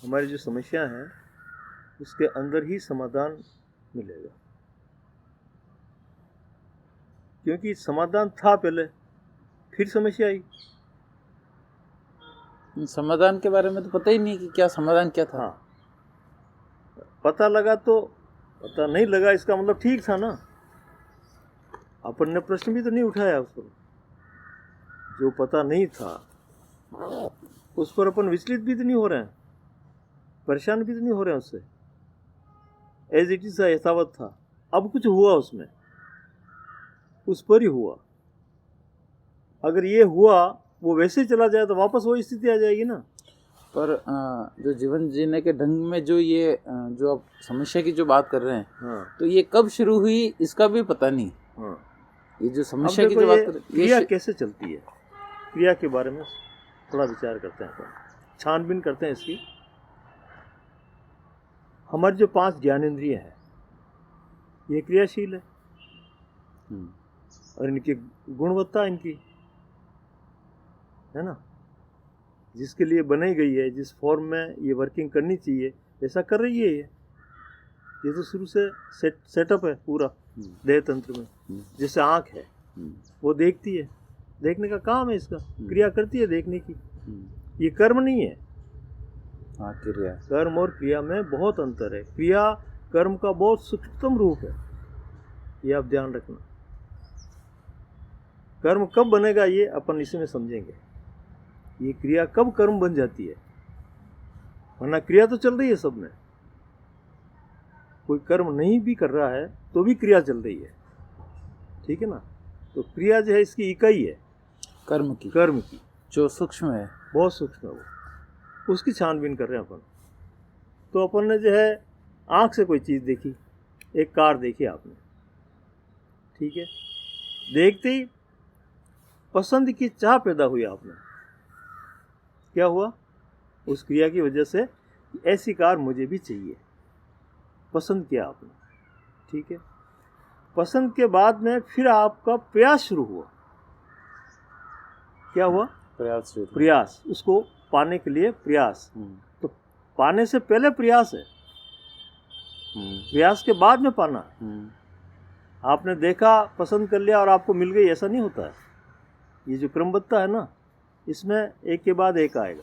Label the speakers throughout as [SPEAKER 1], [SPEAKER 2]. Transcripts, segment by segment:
[SPEAKER 1] हमारी जो समस्या है उसके अंदर ही समाधान मिलेगा, क्योंकि समाधान था पहले, फिर समस्या आई।
[SPEAKER 2] समाधान के बारे में तो पता ही नहीं कि क्या समाधान क्या था।
[SPEAKER 1] हाँ, पता लगा तो पता नहीं लगा, इसका मतलब ठीक था ना। अपन ने प्रश्न भी तो नहीं उठाया उस पर, जो पता नहीं था उस पर अपन विचलित भी तो नहीं हो रहे हैं, परेशान भी तो नहीं हो रहे हैं उससे। एज इट इज यथावत था, अब कुछ हुआ उसमें, उस पर ही हुआ। अगर ये हुआ वो वैसे ही चला जाए तो वापस वही स्थिति आ जाएगी ना।
[SPEAKER 2] पर जो जीवन जीने के ढंग में जो ये जो आप समस्या की जो बात कर रहे हैं,
[SPEAKER 1] हाँ,
[SPEAKER 2] तो ये कब शुरू हुई इसका भी पता नहीं।
[SPEAKER 1] हाँ,
[SPEAKER 2] ये जो
[SPEAKER 1] अब
[SPEAKER 2] समस्या की
[SPEAKER 1] देखो
[SPEAKER 2] जो बात
[SPEAKER 1] ये
[SPEAKER 2] कर रहे हैं,
[SPEAKER 1] क्रिया कैसे चलती है, क्रिया के बारे में थोड़ा विचार करते हैं, छानबीन करते हैं इसकी। हमारी जो 5 ज्ञानेंद्रिय है ये क्रियाशील है, और इनकी गुणवत्ता इनकी है ना, जिसके लिए बनाई गई है, जिस फॉर्म में ये वर्किंग करनी चाहिए ऐसा कर रही है ये तो शुरू से सेटअप है पूरा देह तंत्र में। जैसे आँख है वो देखती है, देखने का काम है इसका, क्रिया करती है देखने की, ये कर्म नहीं है।
[SPEAKER 2] हाँ, क्रिया।
[SPEAKER 1] कर्म और क्रिया में बहुत अंतर है, क्रिया कर्म का बहुत सूक्ष्मतम रूप है, ये आप ध्यान रखना। कर्म कब बनेगा ये अपन इसी में समझेंगे, ये क्रिया कब कर्म बन जाती है, वरना क्रिया तो चल रही है सब में। कोई कर्म नहीं भी कर रहा है तो भी क्रिया चल रही है, ठीक है ना। तो क्रिया जो है इसकी इकाई है
[SPEAKER 2] कर्म की जो सूक्ष्म है,
[SPEAKER 1] बहुत सूक्ष्म है, वो उसकी छानबीन कर रहे हैं अपन। तो अपन ने जो है आँख से कोई चीज़ देखी, एक कार देखी आपने, ठीक है, देखते ही पसंद की चाह पैदा हुई आप में। क्या हुआ? उस क्रिया की वजह से ऐसी कार मुझे भी चाहिए, पसंद किया आपने, ठीक है। पसंद के बाद में फिर आपका प्रयास शुरू हुआ। क्या हुआ? प्रयास, उसको पाने के लिए प्रयास। तो पाने से पहले प्रयास है, प्रयास के बाद में पाना। आपने देखा, पसंद कर लिया और आपको मिल गई, ऐसा नहीं होता है। ये जो क्रमबद्धता है ना, इसमें एक के बाद एक आएगा।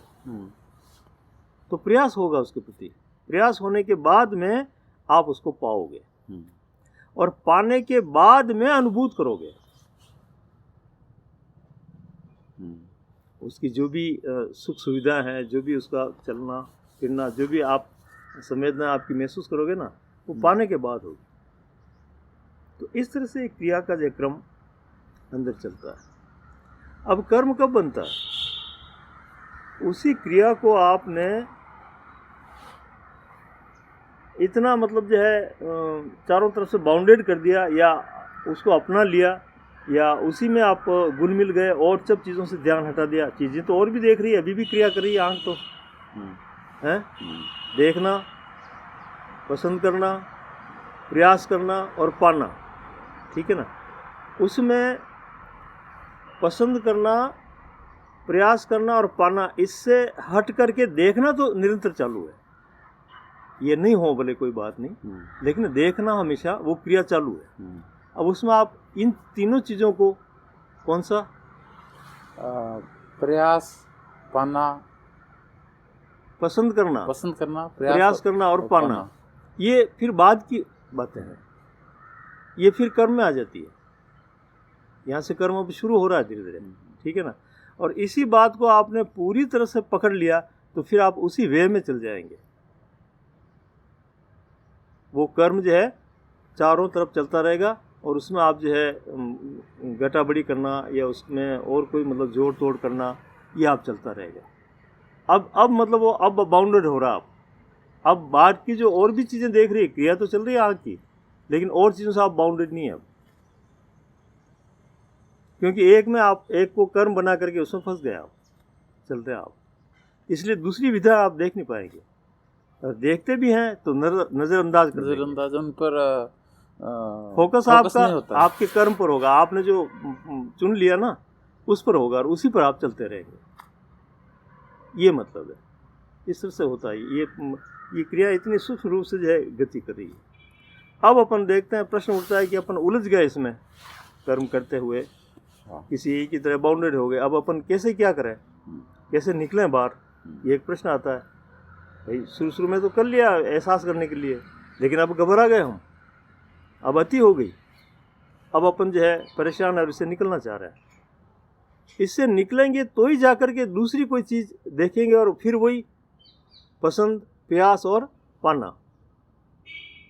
[SPEAKER 1] तो प्रयास होगा उसके प्रति, प्रयास होने के बाद में आप उसको पाओगे, और पाने के बाद में अनुभूत करोगे। उसकी जो भी सुख सुविधा है, जो भी उसका चलना फिरना, जो भी आप संवेदना आपकी महसूस करोगे ना, वो पाने के बाद होगी। तो इस तरह से क्रिया का जो क्रम अंदर चलता है। अब कर्म कब बनता है? उसी क्रिया को आपने इतना मतलब जो है चारों तरफ से बाउंडेड कर दिया, या उसको अपना लिया, या उसी में आप गुल मिल गए और सब चीज़ों से ध्यान हटा दिया। चीज़ें तो और भी देख रही है, अभी भी क्रिया कर रही है आँख तो है, देखना, पसंद करना, प्रयास करना और पाना, ठीक है ना। उसमें पसंद करना, प्रयास करना और पाना, इससे हट करके देखना तो निरंतर चालू है। ये नहीं हो भले कोई बात नहीं, लेकिन देखना हमेशा वो क्रिया चालू है। अब उसमें आप इन तीनों चीज़ों को, कौन सा,
[SPEAKER 2] प्रयास, पाना,
[SPEAKER 1] पसंद करना,
[SPEAKER 2] प्रयास
[SPEAKER 1] करना और पाना, ये फिर बाद की बातें हैं। ये फिर कर्म में आ जाती है। यहाँ से कर्म अब शुरू हो रहा है धीरे धीरे, ठीक है ना। और इसी बात को आपने पूरी तरह से पकड़ लिया तो फिर आप उसी वे में चल जाएंगे। वो कर्म जो है चारों तरफ चलता रहेगा, और उसमें आप जो है गटाबड़ी करना या उसमें और कोई मतलब जोड़ तोड़ करना, ये आप चलता रहेगा। अब मतलब वो अब बाउंडेड हो रहा है। अब बात की जो और भी चीज़ें देख रही है, क्रिया तो चल रही है आँख की, लेकिन और चीज़ों से आप बाउंडेड नहीं है अब, क्योंकि एक में आप एक को कर्म बना करके उसमें फंस गए, आप चल रहे आप, इसलिए दूसरी विधा आप देख नहीं पाएंगे। और देखते भी हैं तो नज़रअंदाज
[SPEAKER 2] उन पर
[SPEAKER 1] फोकस आपका आपके कर्म पर होगा, आपने जो चुन लिया ना उस पर होगा, और उसी पर आप चलते रहेंगे। ये मतलब है। इस तरह से होता है। ये क्रिया इतनी सूक्ष्म रूप से जो है गति कर रही है। अब अपन देखते हैं, प्रश्न उठता है कि अपन उलझ गए इसमें कर्म करते हुए, किसी एक की तरह बाउंडेड हो गए। अब अपन कैसे क्या करें, कैसे निकलें बाहर, ये एक प्रश्न आता है। भाई शुरू में तो कर लिया एहसास करने के लिए, लेकिन अब घबरा गए हम, अब अति हो गई, अब अपन जो है परेशान और इससे निकलना चाह रहे हैं। इससे निकलेंगे तो ही जाकर के दूसरी कोई चीज़ देखेंगे और फिर वही पसंद, प्यास और पाना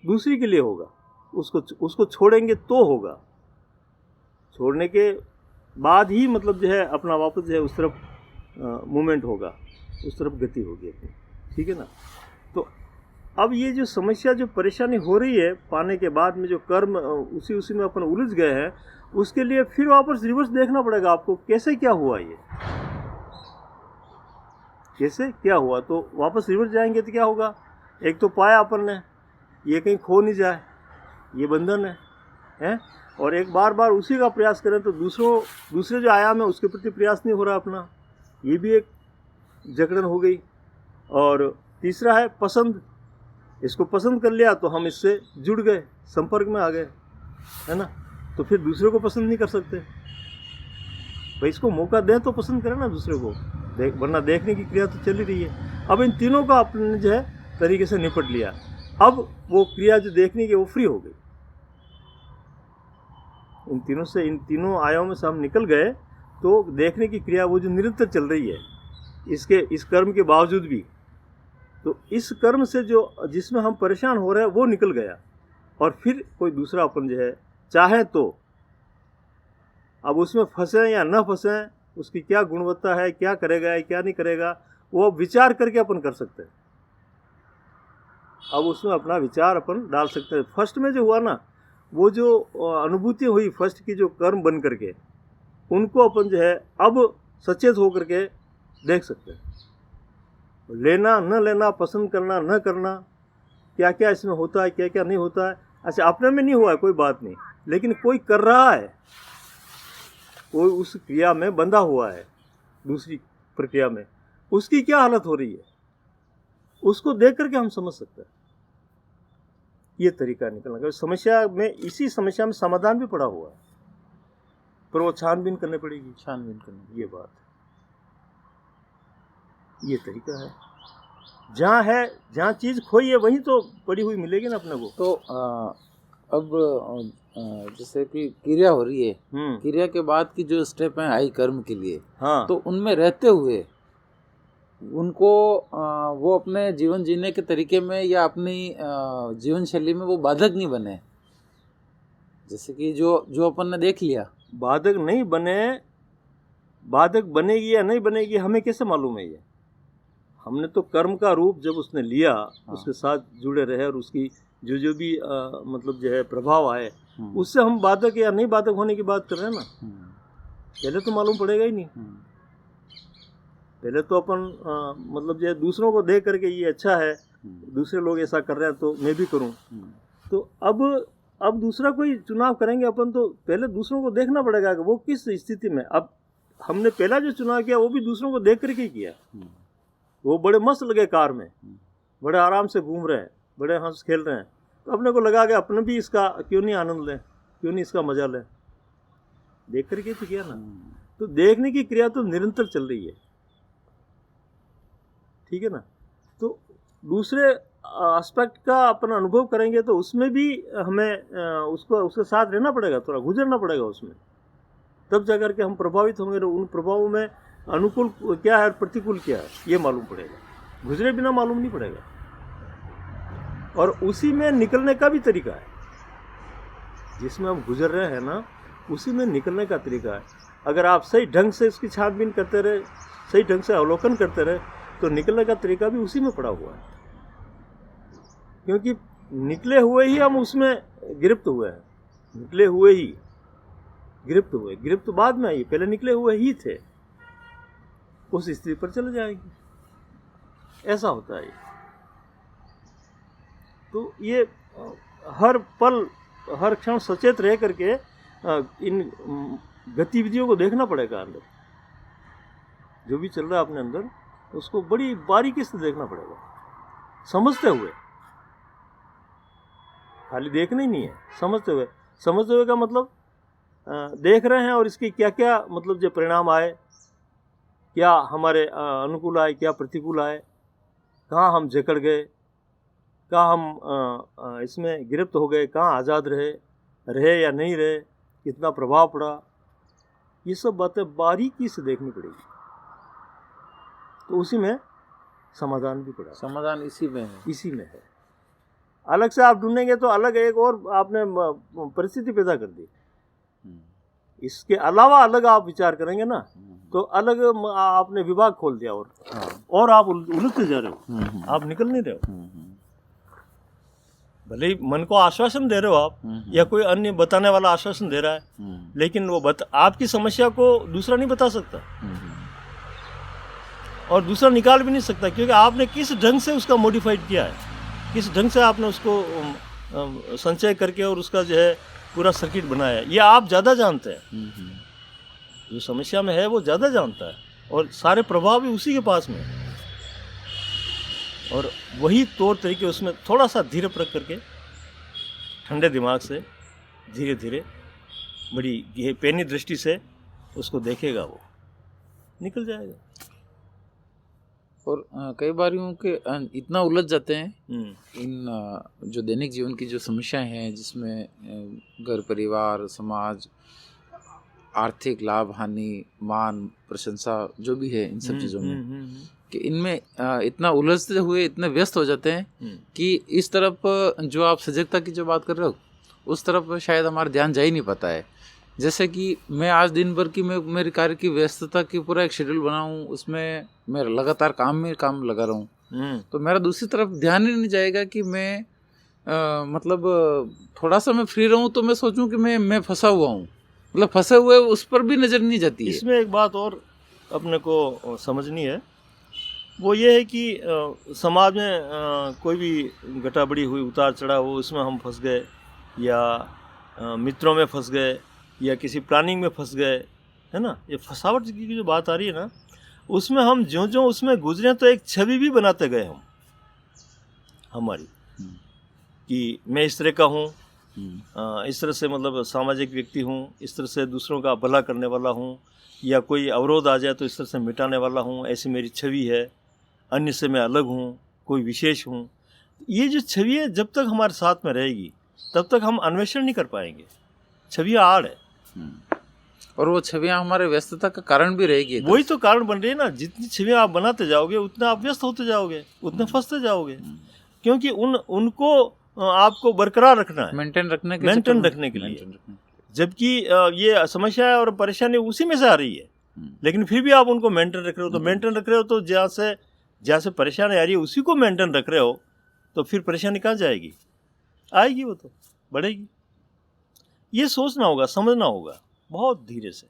[SPEAKER 1] दूसरी के लिए होगा। उसको छोड़ेंगे तो होगा, छोड़ने के बाद ही मतलब जो है अपना वापस जो है उस तरफ मूवमेंट होगा, उस तरफ गति होगी अपनी, ठीक है ना। तो अब ये जो समस्या, जो परेशानी हो रही है पाने के बाद में, जो कर्म उसी में अपन उलझ गए हैं, उसके लिए फिर वापस रिवर्स देखना पड़ेगा आपको, कैसे क्या हुआ, ये कैसे क्या हुआ। तो वापस रिवर्स जाएंगे तो क्या होगा, एक तो पाया अपन ने, ये कहीं खो नहीं जाए, ये बंधन है, और एक बार बार उसी का प्रयास करें तो दूसरे जो आयाम है उसके प्रति प्रयास नहीं हो रहा अपना, ये भी एक जकड़न हो गई। और तीसरा है पसंद, इसको पसंद कर लिया तो हम इससे जुड़ गए, संपर्क में आ गए, है ना। तो फिर दूसरे को पसंद नहीं कर सकते भाई, इसको मौका दें तो पसंद करें ना दूसरे को, वरना देखने की क्रिया तो चल ही रही है। अब इन तीनों का आपने जो है तरीके से निपट लिया, अब वो क्रिया जो देखने की वो फ्री हो गई। इन तीनों आयामों से हम निकल गए तो देखने की क्रिया वो जो निरंतर चल रही है, इस कर्म के बावजूद भी, तो इस कर्म से जो जिसमें हम परेशान हो रहे हैं वो निकल गया, और फिर कोई दूसरा अपन जो है चाहे तो अब उसमें फंसे या न फंसे, उसकी क्या गुणवत्ता है, क्या करेगा या क्या नहीं करेगा, वो विचार करके अपन कर सकते हैं। अब उसमें अपना विचार अपन डाल सकते हैं। फर्स्ट में जो हुआ ना, वो जो अनुभूति हुई फर्स्ट की, जो कर्म बन करके, उनको अपन जो है अब सचेत होकर के देख सकते हैं। लेना न लेना, पसंद करना न करना, क्या क्या इसमें होता है, क्या क्या नहीं होता है। अच्छा, अपने में नहीं हुआ है कोई बात नहीं, लेकिन कोई कर रहा है, कोई उस क्रिया में बंधा हुआ है दूसरी प्रक्रिया में, उसकी क्या हालत हो रही है, उसको देख करके हम समझ सकते हैं। ये तरीका निकलना समस्या में, इसी समस्या में समाधान भी पड़ा हुआ है, पर वो छानबीन करनी पड़ेगी, ये बात है, ये तरीका है। जहाँ चीज खोई है वहीं तो पड़ी हुई मिलेगी ना अपने को।
[SPEAKER 2] तो अब जैसे कि क्रिया हो रही है, क्रिया के बाद की जो स्टेप है आई कर्म के लिए,
[SPEAKER 1] हाँ,
[SPEAKER 2] तो उनमें रहते हुए उनको वो अपने जीवन जीने के तरीके में या अपनी जीवन शैली में वो बाधक नहीं बने। जैसे कि जो अपन ने देख लिया,
[SPEAKER 1] बाधक नहीं बने, बाधक बनेगी या नहीं बनेगी हमें कैसे मालूम है। ये हमने तो कर्म का रूप जब उसने लिया, उसके साथ जुड़े रहे, और उसकी जो भी मतलब जो है प्रभाव आए, उससे हम बाधक या नहीं बाधक होने की बात कर रहे हैं ना। पहले तो मालूम पड़ेगा ही नहीं, पहले तो अपन मतलब जो है दूसरों को देख करके ये अच्छा है, दूसरे लोग ऐसा कर रहे हैं तो मैं भी करूं। तो अब दूसरा कोई चुनाव करेंगे अपन, तो पहले दूसरों को देखना पड़ेगा कि वो किस स्थिति में। अब हमने पहला जो चुनाव किया वो भी दूसरों को देख करके किया। वो बड़े मस्त लगे कार में, बड़े आराम से घूम रहे हैं, बड़े हंस खेल रहे हैं, तो अपने को लगा कि अपने भी इसका क्यों नहीं आनंद लें, क्यों नहीं इसका मजा लें, देख करके तो किया ना। तो देखने की क्रिया तो निरंतर चल रही है, ठीक है ना। तो दूसरे एस्पेक्ट का अपन अनुभव करेंगे तो उसमें भी हमें उसके साथ रहना पड़ेगा, थोड़ा गुजरना पड़ेगा उसमें, तब जाकर के हम प्रभावित होंगे। उन प्रभावों में अनुकूल क्या है और प्रतिकूल क्या है ये मालूम पड़ेगा, गुजरे बिना मालूम नहीं पड़ेगा। और उसी में निकलने का भी तरीका है, जिसमें हम गुजर रहे हैं ना, उसी में निकलने का तरीका है। अगर आप सही ढंग से इसकी छानबीन करते रहे, सही ढंग से अवलोकन करते रहे, तो निकलने का तरीका भी उसी में पड़ा हुआ है। क्योंकि निकले हुए ही हम उसमें गिरफ्त हुए हैं, निकले हुए ही गिरफ्त हुए, गिरफ्त बाद में आई, पहले निकले हुए ही थे, उस स्थिति पर चले जाएंगे, ऐसा होता है। तो ये हर पल हर क्षण सचेत रह करके इन गतिविधियों को देखना पड़ेगा, अंदर जो भी चल रहा है अपने अंदर उसको बड़ी बारीकी से देखना पड़ेगा, समझते हुए, खाली देखना ही नहीं है, समझते हुए। समझते हुए का मतलब देख रहे हैं और इसके क्या क्या मतलब जो परिणाम आए, क्या हमारे अनुकूल आए, क्या प्रतिकूल आए, कहाँ हम जकड़ गए, कहाँ हम इसमें गिरफ्त हो गए, कहाँ आज़ाद रहे या नहीं रहे, कितना प्रभाव पड़ा, ये सब बातें बारीकी से देखनी पड़ेगी। तो उसी में समाधान भी पड़ा,
[SPEAKER 2] समाधान इसी में है।
[SPEAKER 1] इसी में है। अलग से आप ढूंढेंगे तो अलग एक और आपने परिस्थिति पैदा कर दी। इसके अलावा अलग आप विचार करेंगे ना तो अलग आपने विभाग खोल दिया और आप उलझते जा रहे हो, आप निकल नहीं रहे हो। भले ही मन को आश्वासन दे रहे हो आप, या कोई अन्य बताने वाला आश्वासन दे रहा है, लेकिन वो आपकी समस्या को दूसरा नहीं बता सकता और दूसरा निकाल भी नहीं सकता, क्योंकि आपने किस ढंग से उसका मॉडिफाइड किया है, किस ढंग से आपने उसको संचय करके और उसका जो है पूरा सर्किट बनाया है, ये आप ज़्यादा जानते हैं। जो समस्या में है वो ज़्यादा जानता है और सारे प्रभाव भी उसी के पास में है, और वही तौर तरीके उसमें थोड़ा सा धीरे परख करके ठंडे दिमाग से धीरे धीरे बड़ी पैनी दृष्टि से उसको देखेगा, वो निकल जाएगा।
[SPEAKER 2] और कई बार यूँ कि इतना उलझ जाते हैं इन जो दैनिक जीवन की जो समस्याएं हैं, जिसमें घर परिवार समाज, आर्थिक लाभ हानि, मान प्रशंसा जो भी है, इन सब चीज़ों में कि इनमें इतना उलझते हुए इतने व्यस्त हो जाते हैं कि इस तरफ जो आप सजगता की जो बात कर रहे हो उस तरफ शायद हमारा ध्यान जा ही नहीं पाता है। जैसे कि मैं आज दिन भर की मेरी कार्य की व्यस्तता की पूरा एक शेड्यूल बनाऊं, उसमें मैं लगातार काम में काम लगा रहा हूँ, तो मेरा दूसरी तरफ ध्यान ही नहीं जाएगा कि मैं मतलब थोड़ा सा मैं फ्री रहूँ तो मैं सोचूं कि मैं फंसा हुआ हूँ, मतलब फंसे हुए उस पर भी नज़र नहीं जाती है।
[SPEAKER 1] इसमें एक बात और अपने को समझनी है, वो ये है कि समाज में कोई भी घटाबड़ी हुई, उतार चढ़ाव हो, उसमें हम फंस गए, या मित्रों में फंस गए, या किसी प्लानिंग में फंस गए, है ना। ये फंसावट की जो बात आ रही है ना, उसमें हम जो उसमें गुजरे तो एक छवि भी बनाते गए हम हमारी, कि मैं इस तरह का हूँ, इस तरह से मतलब सामाजिक व्यक्ति हूँ, इस तरह से दूसरों का भला करने वाला हूँ, या कोई अवरोध आ जाए तो इस तरह से मिटाने वाला हूँ, ऐसी मेरी छवि है, अन्य से मैं अलग हूँ, कोई विशेष हूँ। ये जो छवि है जब तक हमारे साथ में रहेगी तब तक हम अन्वेषण नहीं कर पाएंगे। छवियाँ आड़ है,
[SPEAKER 2] और वो छवियाँ हमारे व्यस्तता का कारण भी रहेगी।
[SPEAKER 1] वही तो कारण बन रही है ना। जितनी छवियाँ आप बनाते जाओगे उतना आप व्यस्त होते जाओगे, उतने फंसते जाओगे, क्योंकि उनको आपको बरकरार रखना है, मेंटेन रखने के लिए। जबकि ये समस्या और परेशानी उसी में से आ रही है, लेकिन फिर भी आप उनको मेंटेन रख रहे हो। तो मेंटेन रख रहे हो तो जहाँ से परेशानी आ रही है उसी को मेंटेन रख रहे हो, तो फिर परेशानी कहाँ जाएगी? आएगी, वो तो बढ़ेगी। ये सोचना होगा, समझना होगा, बहुत धीरे से,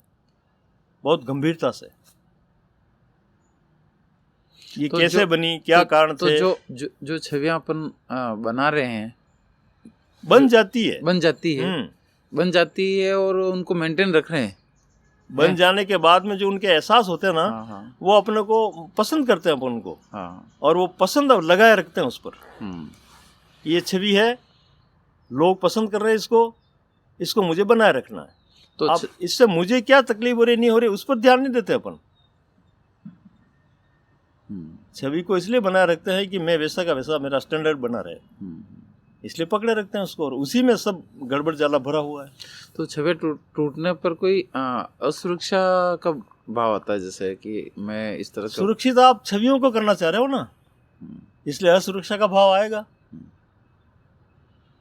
[SPEAKER 1] बहुत गंभीरता से, ये तो कैसे बनी, क्या कारण थे।
[SPEAKER 2] जो छवियां अपन बना रहे हैं
[SPEAKER 1] बन जाती
[SPEAKER 2] है और उनको मेंटेन रख रहे हैं।
[SPEAKER 1] बन जाने के बाद में जो उनके एहसास होते हैं ना, वो अपने को पसंद करते हैं अपन उनको, और वो पसंद लगाए रखते हैं उस पर। ये छवि है, लोग पसंद कर रहे हैं इसको मुझे बनाए रखना है। तो अब इससे मुझे क्या तकलीफ हो रही नहीं हो रही उस पर ध्यान नहीं देते अपन। छवि को इसलिए बनाए रखते हैं कि मैं वैसा का वैसा मेरा स्टैंडर्ड बना रहे, इसलिए पकड़े रखते हैं उसको, और उसी में सब गड़बड़ जाला भरा हुआ है।
[SPEAKER 2] तो छवि टूटने पर कोई असुरक्षा का भाव आता है, जैसे कि मैं इस तरह
[SPEAKER 1] सुरक्षित आप छवियों को करना चाह रहे हो ना, इसलिए असुरक्षा का भाव आएगा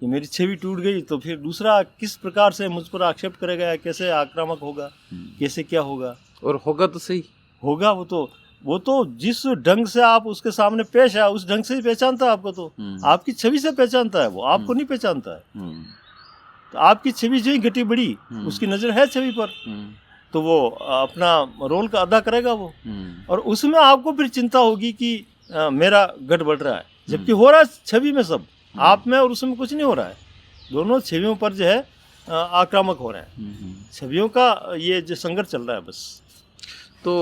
[SPEAKER 1] कि मेरी छवि टूट गई तो फिर दूसरा किस प्रकार से मुझ पर आक्षेप करेगा, या कैसे आक्रामक होगा, कैसे क्या होगा। और
[SPEAKER 2] होगा तो सही होगा,
[SPEAKER 1] वो तो जिस ढंग से आप उसके सामने पेश है उस ढंग से ही पहचानता है आपको, तो आपकी छवि से पहचानता है, वो आपको नहीं पहचानता है। तो आपकी छवि जो ही घटी बड़ी, उसकी नजर है छवि पर, तो वो अपना रोल का अदा करेगा वो, और उसमें आपको फिर चिंता होगी कि मेरा गट बढ़ रहा है, जबकि हो रहा है छवि में सब, आप में और उसमें कुछ नहीं हो रहा है। दोनों छवियों पर जो है आक्रामक हो रहे हैं। छवियों का ये जो संघर्ष चल रहा है बस।
[SPEAKER 2] तो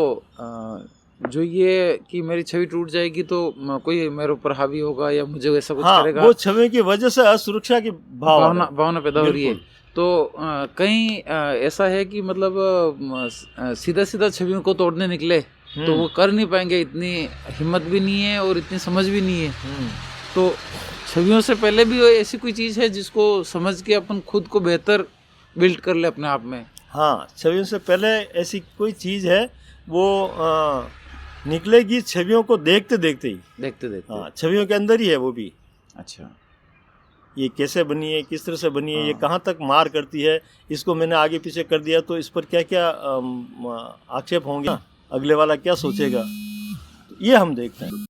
[SPEAKER 2] जो ये कि मेरी छवि टूट जाएगी तो कोई मेरे ऊपर हावी होगा या मुझे ऐसा कुछ
[SPEAKER 1] हाँ,
[SPEAKER 2] करेगा,
[SPEAKER 1] वो छवि की वजह से असुरक्षा की भाव आ रहा है।
[SPEAKER 2] भावना पैदा हो रही है।
[SPEAKER 1] बिल्कुल।
[SPEAKER 2] तो कहीं ऐसा है कि मतलब सीधा सीधा छवियों को तोड़ने निकले तो वो कर नहीं पाएंगे, इतनी हिम्मत भी नहीं है और इतनी समझ भी नहीं है। तो छवियों से पहले भी ऐसी कोई चीज़ है जिसको समझ के अपन खुद को बेहतर बिल्ड कर ले अपने आप में?
[SPEAKER 1] हाँ, छवियों से पहले ऐसी कोई चीज़ है, वो निकलेगी छवियों को देखते देखते ही।
[SPEAKER 2] देखते देखते।
[SPEAKER 1] हाँ, छवियों के अंदर ही है वो भी।
[SPEAKER 2] अच्छा।
[SPEAKER 1] ये कैसे बनी है, किस तरह से बनी है, ये
[SPEAKER 2] हाँ।
[SPEAKER 1] कहाँ तक मार करती है, इसको मैंने आगे पीछे कर दिया तो इस पर क्या क्या आक्षेप होंगे, अगले वाला क्या सोचेगा, तो ये हम देखते हैं।